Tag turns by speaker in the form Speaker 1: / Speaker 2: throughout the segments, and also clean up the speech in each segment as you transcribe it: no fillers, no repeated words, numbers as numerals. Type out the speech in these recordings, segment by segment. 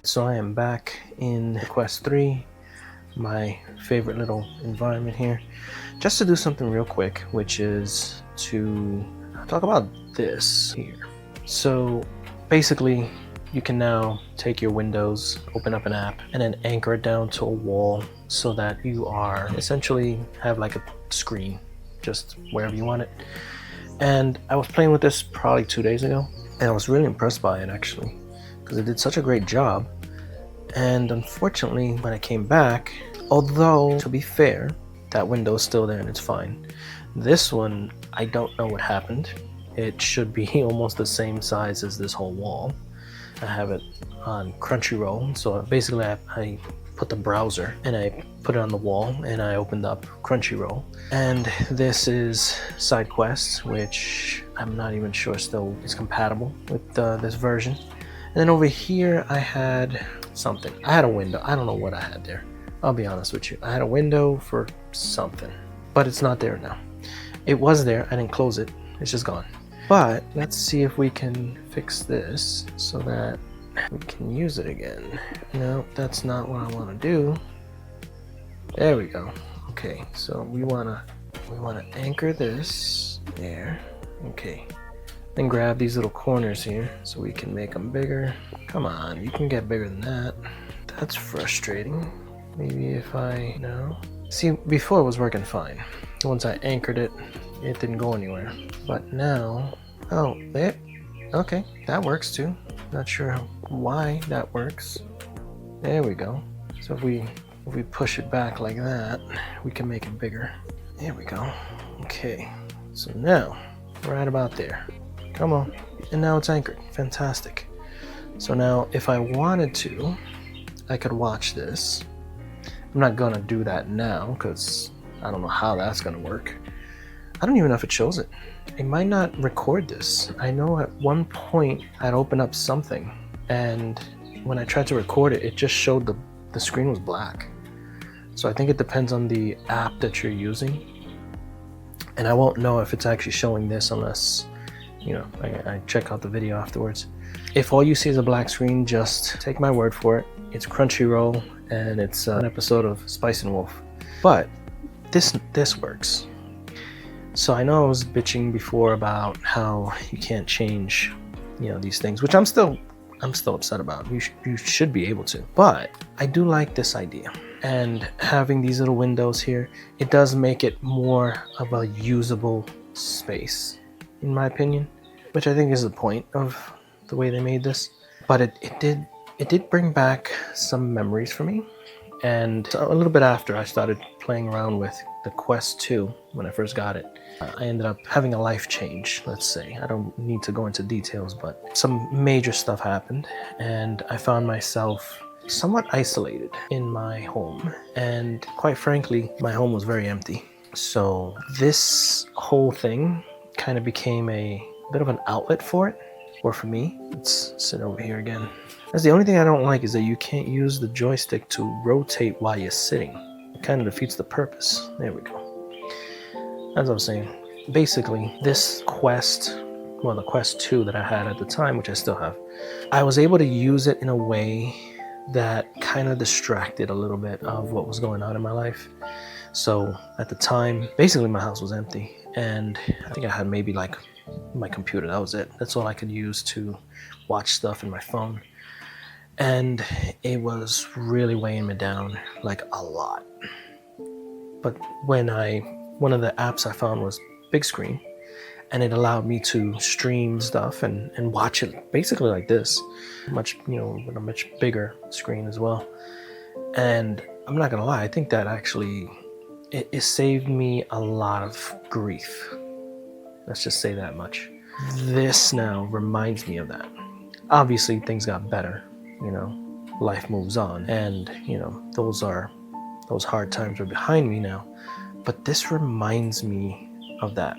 Speaker 1: So I am back in Quest 3, my favorite little environment here, just to do something real quick, which is to talk about this here. So basically, you can now take your Windows, open up an app, and then anchor it down to a wall so that you are essentially have like a screen just wherever you want it. And I was playing with this probably 2 days ago, and I was really impressed by it actually, because it did such a great job. And unfortunately, when I came back, although to be fair, that window is still there and it's fine. This one, I don't know what happened. It should be almost the same size as this whole wall. I have it on Crunchyroll, so basically I put the browser and I put it on the wall and I opened up Crunchyroll. And this is side quests, which I'm not even sure still is compatible with this version. And then over here I had something. I had a window. I don't know what I had there. I'll be honest with you. I had a window for something, but it's not there now. It was there. I didn't close it. It's just gone. But let's see if we can fix this so that we can use it again. No, that's not what I want to do. There we go. Okay, so we wanna anchor this there. Okay. Then grab these little corners here so we can make them bigger. Come on, you can get bigger than that. That's frustrating. Maybe if I, no. See, before it was working fine. Once I anchored it, it didn't go anywhere. But now, oh, there. Okay, that works too. Not sure why that works. There we go. So if we push it back like that, we can make it bigger. There we go. Okay, so now we're right about there. Come on. And now it's anchored. Fantastic. So now if I wanted to, I could watch this. I'm not gonna do that now because I don't know how that's gonna work. I don't even know if it shows it. It might not record this. I know at one point I'd open up something and when I tried to record it, it just showed the screen was black. So I think it depends on the app that you're using. And I won't know if it's actually showing this unless, you know, I check out the video afterwards. If all you see is a black screen, just take my word for it. It's Crunchyroll and it's an episode of Spice and Wolf. But this works. So I know I was bitching before about how you can't change, you know, these things, which I'm still upset about. You should be able to. But I do like this idea. And having these little windows here, it does make it more of a usable space, in my opinion, which I think is the point of the way they made this. But it did bring back some memories for me. And a little bit after I started playing around with the Quest 2 when I first got it, I ended up having a life change, let's say. I don't need to go into details, but some major stuff happened and I found myself somewhat isolated in my home. And quite frankly, my home was very empty. So this whole thing kind of became a bit of an outlet for it, or for me. Let's sit over here again. That's the only thing I don't like, is that you can't use the joystick to rotate while you're sitting. It kind of defeats the purpose. There we go. As I was saying, basically this Quest, well, the Quest 2 that I had at the time, which I still have, I was able to use it in a way that kind of distracted a little bit of what was going on in my life. So at the time, basically my house was empty and I think I had maybe like my computer, that was it. That's all I could use to watch stuff in my phone. And it was really weighing me down, like a lot. But one of the apps I found was Big Screen, and it allowed me to stream stuff and watch it basically like this, much, you know, with a much bigger screen as well. And I'm not gonna lie, I think that actually it saved me a lot of grief. Let's just say that much. This now reminds me of that. Obviously things got better, you know, life moves on, and you know, those hard times are behind me now. But this reminds me of that,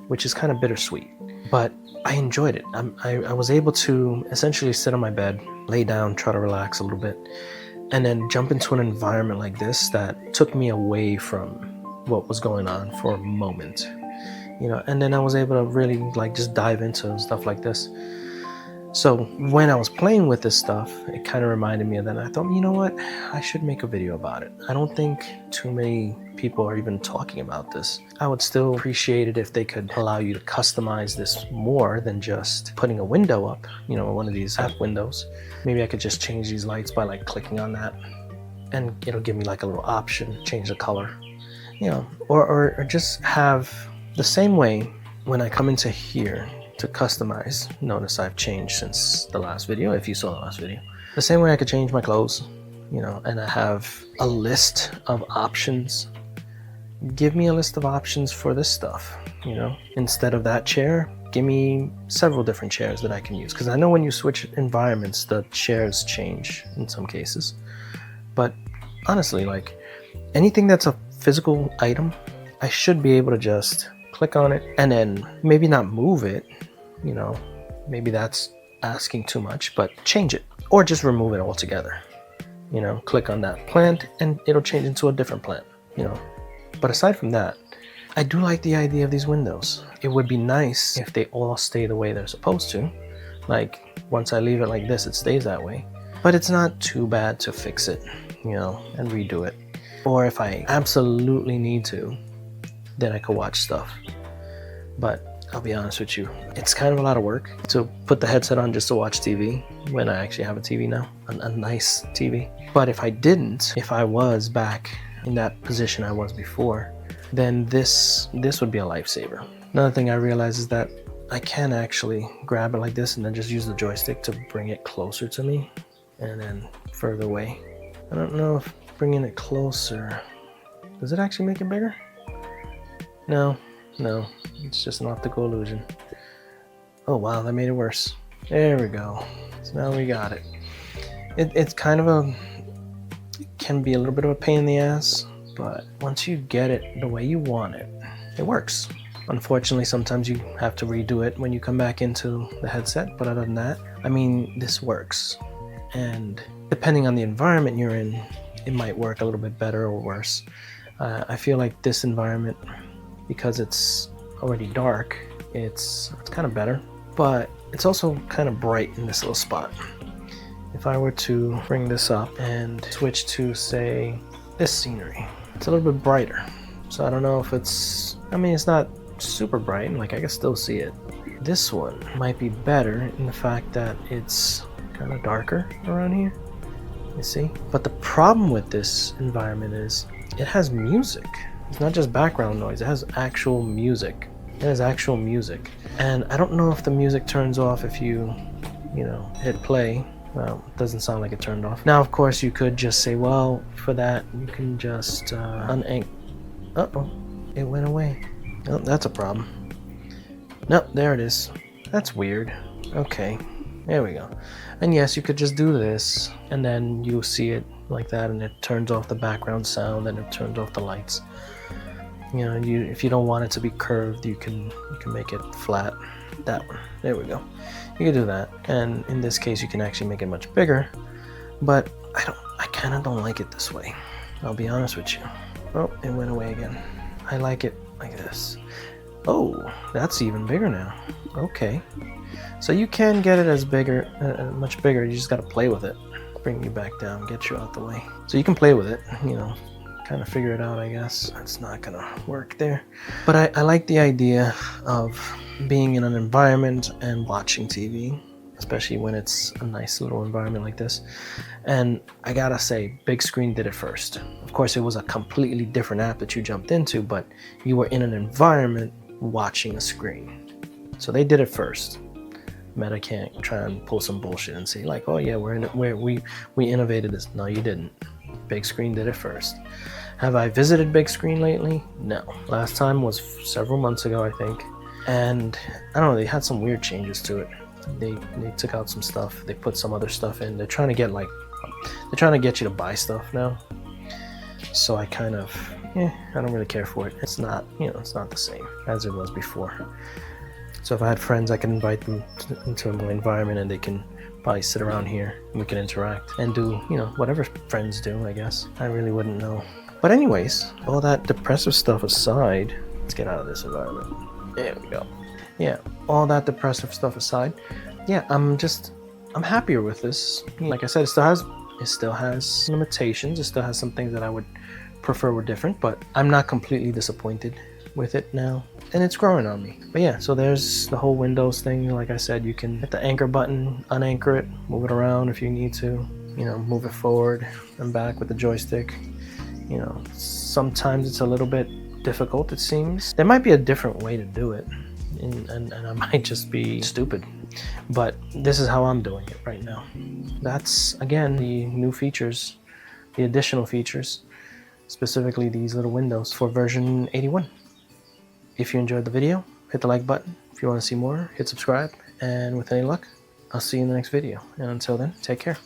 Speaker 1: which is kind of bittersweet. But I enjoyed it. I was able to essentially sit on my bed, lay down, try to relax a little bit, and then jump into an environment like this that took me away from what was going on for a moment. You know, and then I was able to really like just dive into stuff like this. So when I was playing with this stuff, it kind of reminded me of that. I thought, you know what, I should make a video about it. I don't think too many people are even talking about this. I would still appreciate it if they could allow you to customize this more than just putting a window up, you know, one of these app windows. Maybe I could just change these lights by like clicking on that, and it'll give me like a little option, change the color, you know, or just have the same way when I come into here to customize. Notice I've changed since the last video, if you saw the last video. The same way I could change my clothes, you know, and I have a list of options. Give me a list of options for this stuff, you know. Instead of that chair, give me several different chairs that I can use. Because I know when you switch environments, the chairs change in some cases. But honestly, like anything that's a physical item, I should be able to just click on it and then maybe not move it, you know, maybe that's asking too much, but change it or just remove it altogether. You know, click on that plant and it'll change into a different plant, you know. But aside from that, I do like the idea of these windows. It would be nice if they all stay the way they're supposed to. Like once I leave it like this, it stays that way. But it's not too bad to fix it, you know, and redo it. Or if I absolutely need to, then I could watch stuff. But I'll be honest with you, it's kind of a lot of work to put the headset on just to watch TV when I actually have a TV now, a nice TV. But if I didn't, if I was back in that position I was before, then this would be a lifesaver. Another thing I realized is that I can actually grab it like this and then just use the joystick to bring it closer to me and then further away. I don't know if bringing it closer, does it actually make it bigger? No, it's just an optical illusion. Oh wow, that made it worse. There we go. So now we got it. It's kind of it can be a little bit of a pain in the ass, but once you get it the way you want it, it works. Unfortunately, sometimes you have to redo it when you come back into the headset, but other than that, I mean, this works. And depending on the environment you're in, it might work a little bit better or worse. I feel like this environment, because it's already dark, it's kind of better, but it's also kind of bright in this little spot. If I were to bring this up and switch to, say, this scenery, it's a little bit brighter. So I don't know if it's, I mean, it's not super bright, like I can still see it. This one might be better in the fact that it's kind of darker around here, you see? But the problem with this environment is it has music. It's not just background noise, it has actual music. It has actual music. And I don't know if the music turns off if you know, hit play. Well, it doesn't sound like it turned off. Now, of course, you could just say, well, for that, you can just uh-oh, it went away. Oh, that's a problem. Nope, there it is. That's weird. Okay, there we go. And yes, you could just do this, and then you'll see it like that, and it turns off the background sound, and it turns off the lights. You know, if you don't want it to be curved, you can make it flat. That one. There we go. You can do that, and in this case, you can actually make it much bigger. But I kind of don't like it this way. I'll be honest with you. Oh, it went away again. I like it like this. Oh, that's even bigger now. Okay. So you can get it as bigger, much bigger. You just got to play with it. Bring you back down, get you out the way. So you can play with it, you know, kind of figure it out, I guess. It's not gonna work there. But I like the idea of being in an environment and watching TV, especially when it's a nice little environment like this. And I gotta say, big screen did it first. Of course, it was a completely different app that you jumped into, but you were in an environment watching a screen. So they did it first. Meta can't try and pull some bullshit and say like, oh yeah, we innovated this. No, you didn't. Big screen did it first. Have I visited big screen lately? No. Last time was several months ago, I think. And I don't know, they had some weird changes to it. They took out some stuff. They put some other stuff in. They're trying to get you to buy stuff now. So I kind of, I don't really care for it. It's not, it's not the same as it was before. So if I had friends, I can invite them into my environment and they can probably sit around here and we can interact and do, whatever friends do, I guess. I really wouldn't know. But anyways, all that depressive stuff aside, let's get out of this environment. There we go. Yeah, all that depressive stuff aside, yeah, I'm happier with this. Like I said, it still has limitations. It still has some things that I would prefer were different, but I'm not completely disappointed with it now, and it's growing on me. But yeah, so there's the whole Windows thing. Like I said, you can hit the anchor button, unanchor it, move it around if you need to, you know, move it forward and back with the joystick. You know, sometimes it's a little bit difficult, it seems. There might be a different way to do it, and I might just be stupid, but this is how I'm doing it right now. That's, again, the new features, the additional features, specifically these little windows for version 81. If you enjoyed the video, hit the like button. If you want to see more, hit subscribe, and with any luck, I'll see you in the next video. And until then, take care.